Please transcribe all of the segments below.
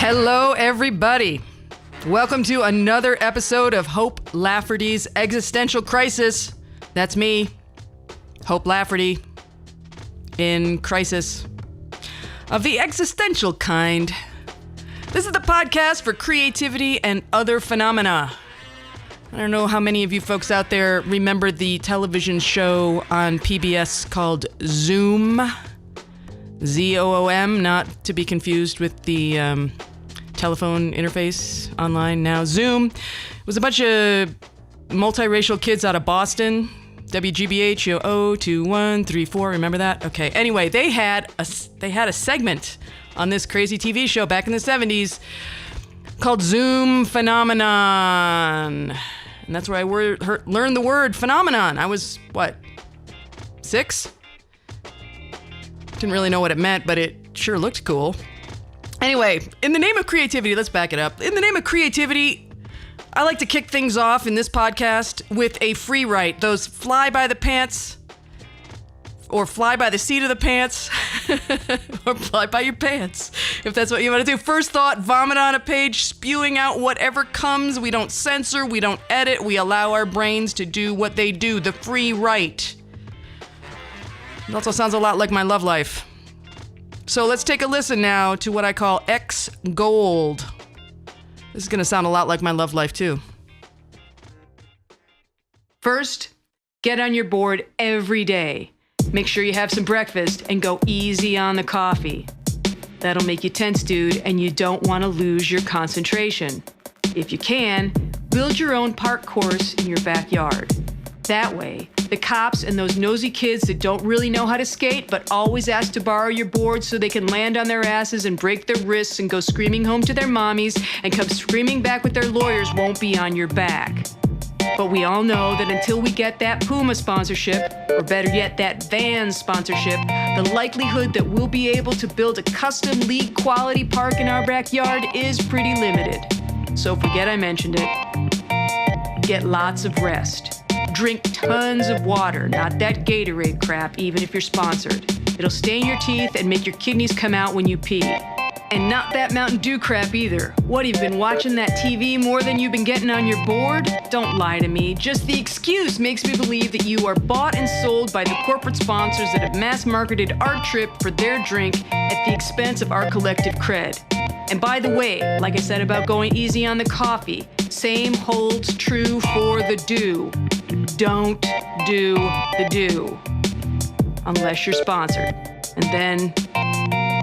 Hello, everybody. Welcome to another episode of Hope Lafferty's Existential Crisis. That's me, Hope Lafferty, in crisis of the existential kind. This is the podcast for creativity and other phenomena. I don't know how many of you folks out there remember the television show on PBS called Zoom. Z-O-O-M, not to be confused with the telephone interface online now. Zoom. It was a bunch of multiracial kids out of Boston. WGBH 02134. Remember that? Okay. Anyway, they had a segment on this crazy TV show back in the 70s called Zoom Phenomenon. And that's where I learned the word phenomenon. I was, 6? Didn't really know what it meant, but it sure looked cool. Anyway, in the name of creativity, let's back it up. In the name of creativity, I like to kick things off in this podcast with a free write. Those fly by the pants, or fly by the seat of the pants, or fly by your pants, if that's what you want to do. First thought, vomit on a page, spewing out whatever comes. We don't censor, we don't edit, we allow our brains to do what they do, the free write. It also sounds a lot like my love life. So let's take a listen now to what I call X Gold. This is going to sound a lot like my love life too. First, get on your board every day. Make sure you have some breakfast and go easy on the coffee. That'll make you tense, dude, and you don't want to lose your concentration. If you can, build your own park course in your backyard. That way, the cops and those nosy kids that don't really know how to skate but always ask to borrow your board so they can land on their asses and break their wrists and go screaming home to their mommies and come screaming back with their lawyers won't be on your back. But we all know that until we get that Puma sponsorship, or better yet, that Vans sponsorship, the likelihood that we'll be able to build a custom league quality park in our backyard is pretty limited. So forget I mentioned it. Get lots of rest. Drink tons of water, not that Gatorade crap, even if you're sponsored. It'll stain your teeth and make your kidneys come out when you pee. And not that Mountain Dew crap either. What, have you been watching that TV more than you've been getting on your board? Don't lie to me. Just the excuse makes me believe that you are bought and sold by the corporate sponsors that have mass-marketed our trip for their drink at the expense of our collective cred. And by the way, like I said about going easy on the coffee, same holds true for the do. Don't do the do. Unless you're sponsored. And then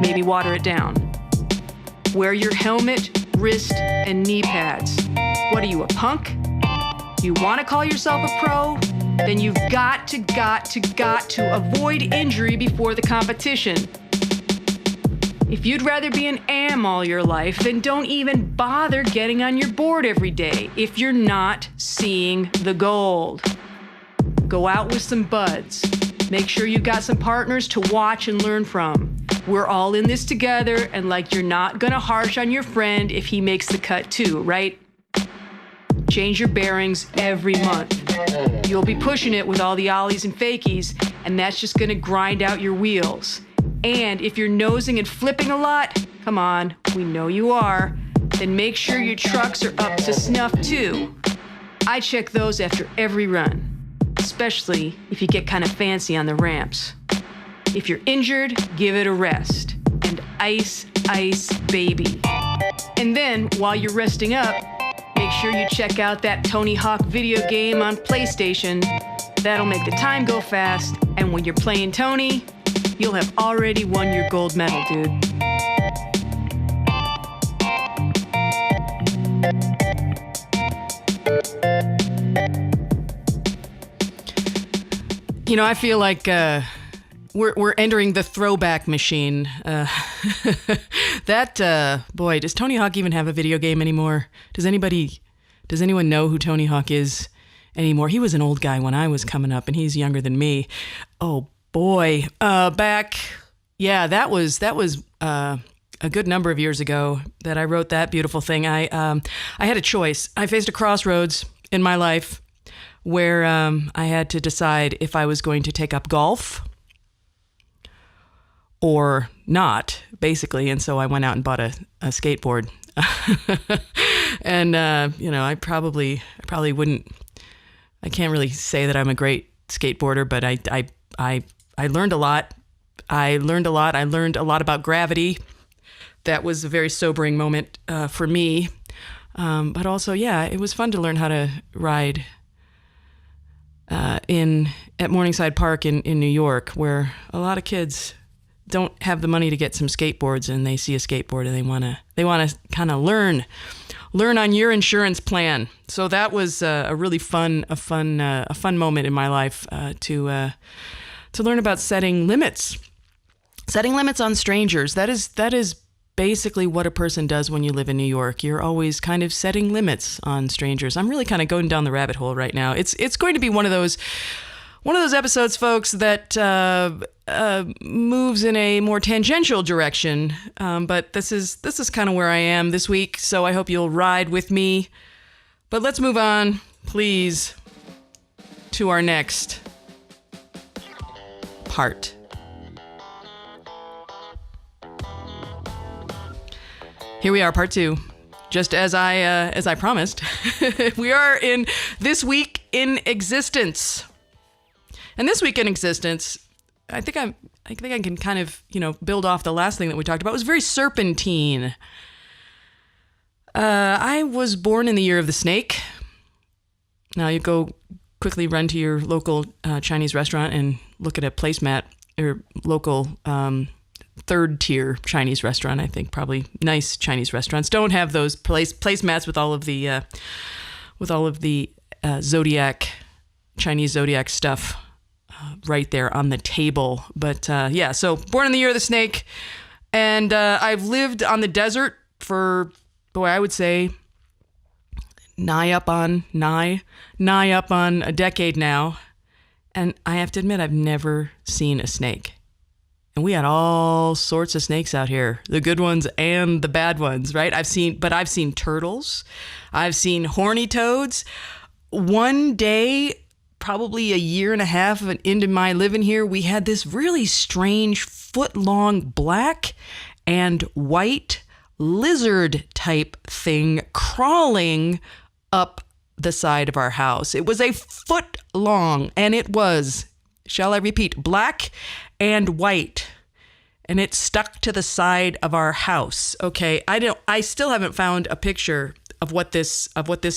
maybe water it down. Wear your helmet, wrist, and knee pads. What are you, a punk? You want to call yourself a pro? Then you've got to avoid injury before the competition. If you'd rather be an am all your life, then don't even bother getting on your board every day if you're not seeing the gold. Go out with some buds. Make sure you've got some partners to watch and learn from. We're all in this together, and like you're not gonna harsh on your friend if he makes the cut too, right? Change your bearings every month. You'll be pushing it with all the ollies and fakies, and that's just gonna grind out your wheels. And if you're nosing and flipping a lot, come on, we know you are, then make sure your trucks are up to snuff too. I check those after every run, especially if you get kind of fancy on the ramps. If you're injured, give it a rest. And ice, baby. And then, while you're resting up, make sure you check out that Tony Hawk video game on PlayStation. That'll make the time go fast, and when you're playing Tony, you'll have already won your gold medal, dude. You know, I feel like we're entering the throwback machine. Boy, does Tony Hawk even have a video game anymore? Does anyone know who Tony Hawk is anymore? He was an old guy when I was coming up, and he's younger than me. Oh boy, that was a good number of years ago that I wrote that beautiful thing. I had a choice. I faced a crossroads in my life where I had to decide if I was going to take up golf or not, basically. And so I went out and bought a skateboard. And, I probably wouldn't, I can't really say that I'm a great skateboarder, but I learned a lot. I learned a lot about gravity. That was a very sobering moment for me. But also, it was fun to learn how to ride at Morningside Park in New York, where a lot of kids don't have the money to get some skateboards, and they see a skateboard and they want to kind of learn on your insurance plan. So that was a really fun moment in my life to learn about setting limits on strangers. That is basically what a person does when you live in New York. You're always kind of setting limits on strangers. I'm really kind of going down the rabbit hole right now. It's going to be one of those episodes, folks, that moves in a more tangential direction. But this is kind of where I am this week, so I hope you'll ride with me. But let's move on, please, to our next part. Here we are, part 2. Just as I promised, we are in This Week in Existence. And This Week in Existence, I think I can kind of, build off the last thing that we talked about. It was very serpentine. I was born in the year of the snake. Now you go quickly run to your local Chinese restaurant and look at a placemat, or local third-tier Chinese restaurant. I think probably nice Chinese restaurants don't have those placemats with all of the Chinese zodiac stuff right there on the table. But so born in the year of the snake, and I've lived on the desert for, I would say nigh up on a decade now, and I have to admit I've never seen a snake. And we had all sorts of snakes out here, the good ones and the bad ones, right? I've seen turtles. I've seen horny toads. One day, probably a year and a half into my living here, we had this really strange foot-long black and white lizard type thing crawling up the side of our house. It was a foot long, and it was, shall I repeat, black and white, and it stuck to the side of our house. Okay, I still haven't found a picture of what this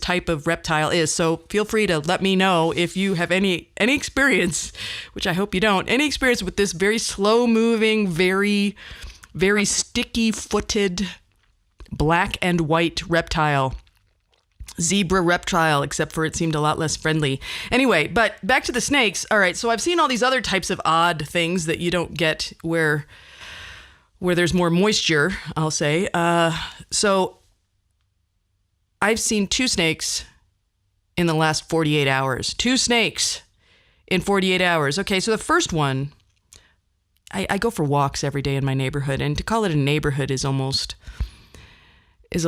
type of reptile is, so feel free to let me know if you have any experience, which I hope you don't, any experience with this very slow moving, very, very sticky footed black and white reptile. Zebra reptile, except for it seemed a lot less friendly. Anyway, but back to the snakes. All right, so I've seen all these other types of odd things that you don't get where there's more moisture, I'll say. So I've seen 2 snakes in the last 48 hours. 2 snakes in 48 hours. Okay, so the first one, I go for walks every day in my neighborhood, and to call it a neighborhood is a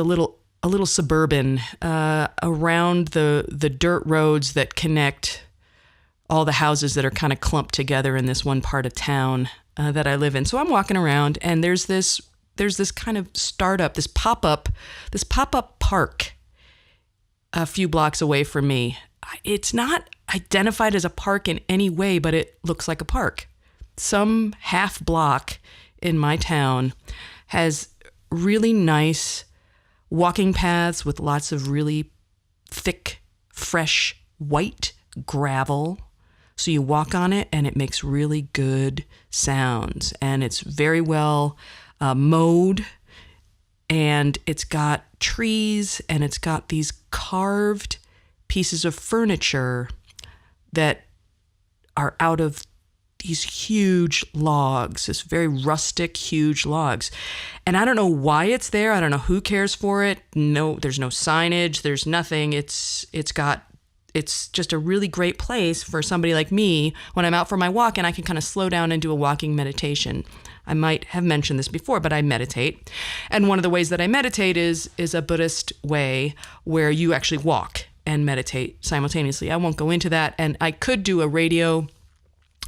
little suburban, around the dirt roads that connect all the houses that are kind of clumped together in this one part of town that I live in. So I'm walking around, and there's this kind of startup, this pop-up park a few blocks away from me. It's not identified as a park in any way, but it looks like a park. Some half block in my town has really nice walking paths with lots of really thick, fresh, white gravel. So you walk on it and it makes really good sounds. And it's very well mowed. And it's got trees, and it's got these carved pieces of furniture that are out of these huge logs, this very rustic, huge logs. And I don't know why it's there. I don't know who cares for it. No, there's no signage. There's nothing. It's just a really great place for somebody like me when I'm out for my walk, and I can kind of slow down and do a walking meditation. I might have mentioned this before, but I meditate. And one of the ways that I meditate is a Buddhist way where you actually walk and meditate simultaneously. I won't go into that. And I could do a radio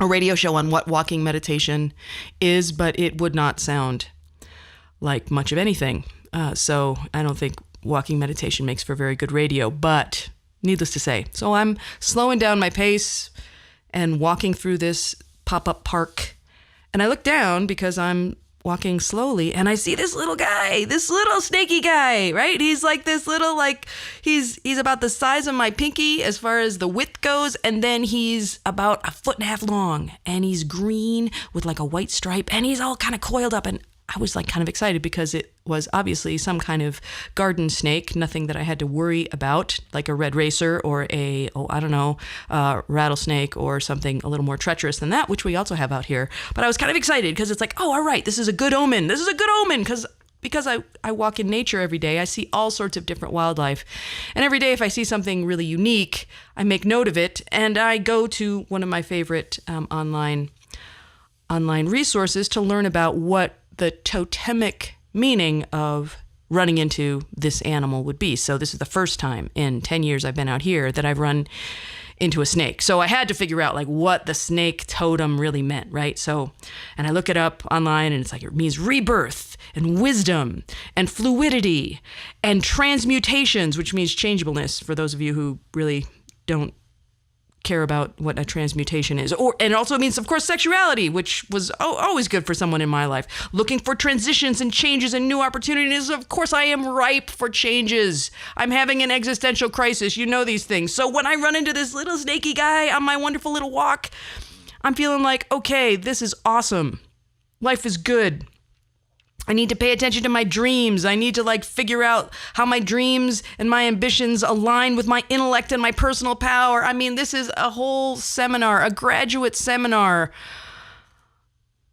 a radio show on what walking meditation is, but it would not sound like much of anything. So I don't think walking meditation makes for very good radio, but needless to say. So I'm slowing down my pace and walking through this pop-up park. And I look down because I'm walking slowly, and I see this little guy, this little snaky guy, right? He's like this little, like, he's about the size of my pinky as far as the width goes, and then he's about 1.5 feet long, and he's green with like a white stripe, and he's all kind of coiled up, and I was like kind of excited because it was obviously some kind of garden snake, nothing that I had to worry about, like a red racer or a, rattlesnake or something a little more treacherous than that, which we also have out here. But I was kind of excited because it's like, oh, all right, this is a good omen. This is a good omen because I walk in nature every day. I see all sorts of different wildlife. And every day if I see something really unique, I make note of it. And I go to one of my favorite online resources to learn about what the totemic meaning of running into this animal would be. So this is the first time in 10 years I've been out here that I've run into a snake. So I had to figure out like what the snake totem really meant, right? So, and I look it up online and it's like, it means rebirth and wisdom and fluidity and transmutations, which means changeableness for those of you who really don't care about what a transmutation is. And it also means, of course, sexuality, which was always good for someone in my life. Looking for transitions and changes and new opportunities. Of course, I am ripe for changes. I'm having an existential crisis. You know these things. So when I run into this little snaky guy on my wonderful little walk, I'm feeling like, okay, this is awesome. Life is good. I need to pay attention to my dreams. I need to like figure out how my dreams and my ambitions align with my intellect and my personal power. I mean, this is a whole seminar, a graduate seminar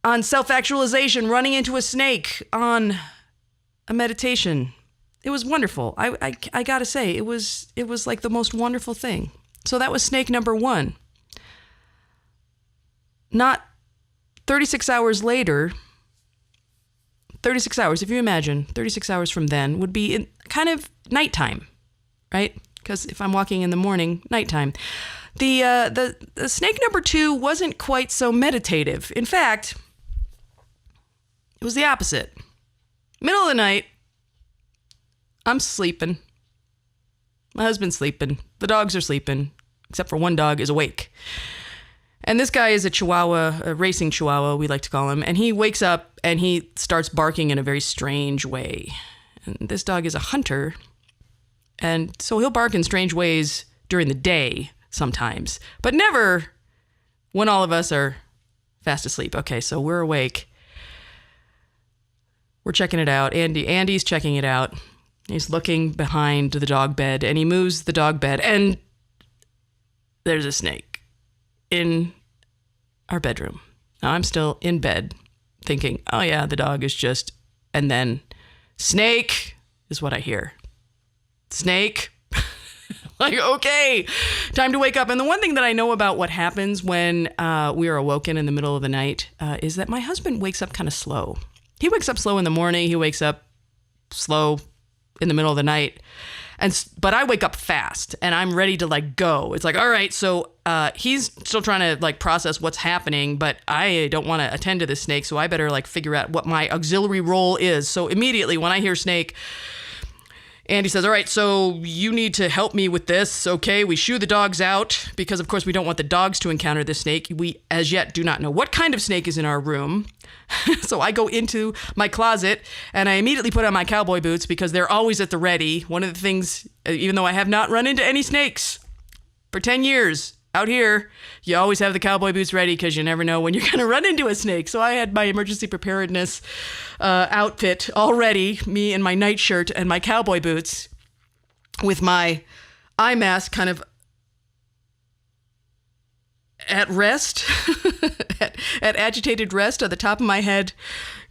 on self-actualization, running into a snake, on a meditation. It was wonderful. I gotta say, it was like the most wonderful thing. So that was snake number 1. Not 36 hours later, 36 hours, if you imagine, 36 hours from then would be in kind of nighttime, right? Because if I'm walking in the morning, nighttime. The snake number 2 wasn't quite so meditative. In fact, it was the opposite. Middle of the night, I'm sleeping. My husband's sleeping. The dogs are sleeping, except for one dog is awake. And this guy is a Chihuahua, a racing Chihuahua, we like to call him. And he wakes up and he starts barking in a very strange way. And this dog is a hunter. And so he'll bark in strange ways during the day sometimes, but never when all of us are fast asleep. Okay, so we're awake. We're checking it out. Andy's checking it out. He's looking behind the dog bed and he moves the dog bed and there's a snake in our bedroom. Now I'm still in bed thinking, oh yeah, the dog is just, and then snake is what I hear. Snake. Like, okay, time to wake up. And the one thing that I know about what happens when we are awoken in the middle of the night is that my husband wakes up kind of slow. He wakes up slow in the morning. He wakes up slow in the middle of the night. But I wake up fast and I'm ready to like go. It's like, all right, so he's still trying to like process what's happening, but I don't want to attend to the snake, so I better like figure out what my auxiliary role is. So immediately when I hear snake, Andy says, all right, so you need to help me with this. Okay, we shoo the dogs out because of course we don't want the dogs to encounter this snake. We as yet do not know what kind of snake is in our room. So I go into my closet and I immediately put on my cowboy boots because they're always at the ready. One of the things, even though I have not run into any snakes for 10 years out here, you always have the cowboy boots ready because you never know when you're going to run into a snake. So I had my emergency preparedness outfit all ready, me in my nightshirt and my cowboy boots with my eye mask kind of at rest, at agitated rest at the top of my head,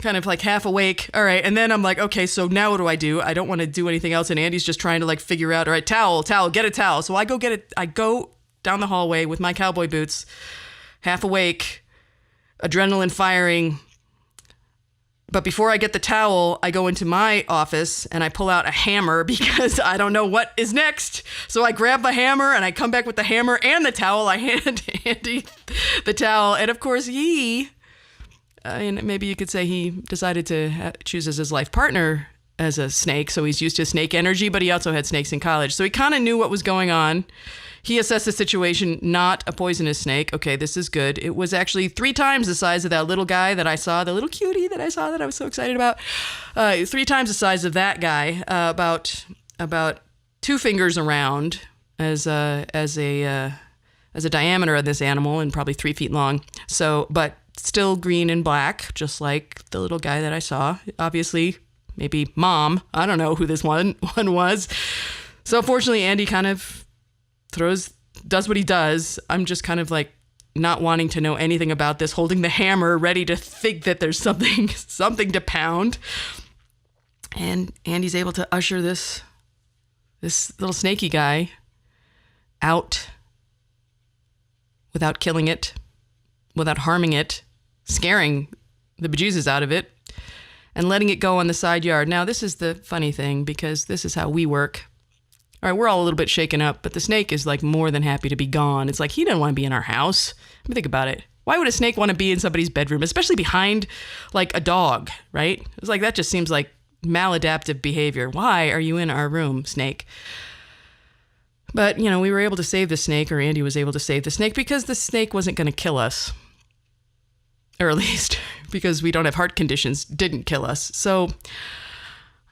kind of like half awake. All right. And then I'm like, okay, so now what do? I don't want to do anything else. And Andy's just trying to like figure out, all right, towel, get a towel. So I go get it. I go down the hallway with my cowboy boots, half awake, adrenaline firing, But before I get the towel, I go into my office and I pull out a hammer because I don't know what is next. So I grab the hammer and I come back with the hammer and the towel. I hand Andy the towel. And of course, and maybe you could say he decided to choose as his life partner as a snake. So he's used to snake energy, but he also had snakes in college. So he kind of knew what was going on. He assessed the situation, not a poisonous snake. Okay, this is good. It was actually 3 times the size of that little guy that I saw, the little cutie that I saw that I was so excited about. 3 times the size of that guy, about 2 fingers around as a diameter of this animal, and probably 3 feet long. So, but still green and black, just like the little guy that I saw. Obviously, maybe mom. I don't know who this one was. So fortunately, Andy kind of does what he does. I'm just kind of like not wanting to know anything about this, holding the hammer, ready to think that there's something to pound. And Andy's able to usher this little snaky guy out without killing it, without harming it, scaring the bejesus out of it, and letting it go on the side yard. Now, this is the funny thing, because this is how we work. All right, we're all a little bit shaken up, but the snake is like more than happy to be gone. It's like he didn't want to be in our house. Let me think about it. Why would a snake want to be in somebody's bedroom, especially behind like a dog, right? It's like that just seems like maladaptive behavior. Why are you in our room, snake? But, we were able to save the snake, or Andy was able to save the snake, because the snake wasn't going to kill us. Or at least because we don't have heart conditions, didn't kill us. So,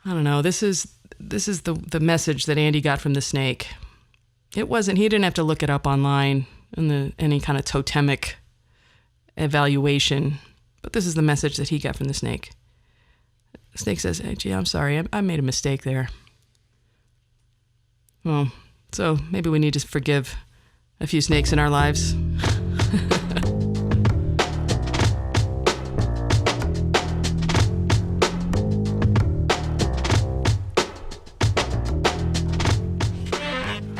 I don't know. This is the message that Andy got from the snake. He didn't have to look it up online in any kind of totemic evaluation, but this is the message that he got from the snake. The snake says, "Hey, gee, I'm sorry, I made a mistake there." Well, so maybe we need to forgive a few snakes in our lives.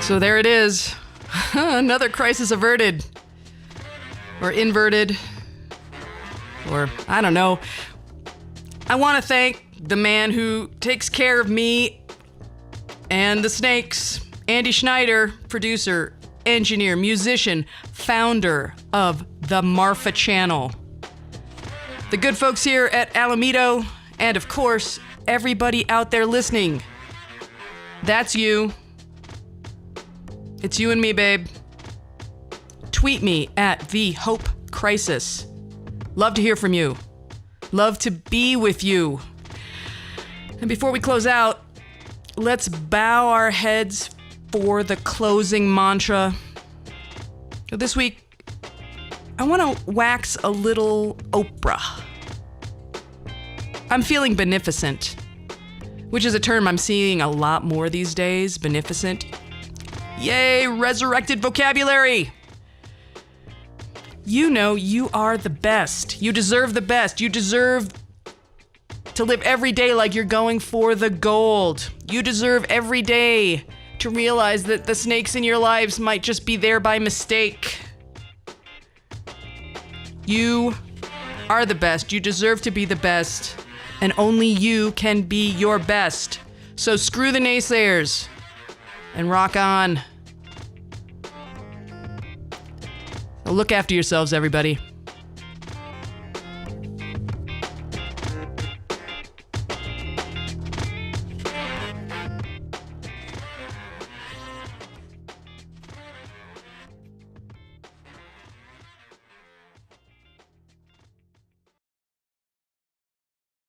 So there it is. Another crisis averted. Or inverted. Or, I don't know. I want to thank the man who takes care of me and the snakes. Andy Schneider, producer, engineer, musician, founder of the Marfa channel. The good folks here at Alamito, and of course, everybody out there listening. That's you. It's you and me, babe. Tweet me at The Hope Crisis. Love to hear from you. Love to be with you. And before we close out, let's bow our heads for the closing mantra. This week, I want to wax a little Oprah. I'm feeling beneficent, which is a term I'm seeing a lot more these days, beneficent. Yay, resurrected vocabulary! You are the best. You deserve the best. You deserve to live every day like you're going for the gold. You deserve every day to realize that the snakes in your lives might just be there by mistake. You are the best. You deserve to be the best. And only you can be your best. So screw the naysayers and rock on. Look after yourselves, everybody.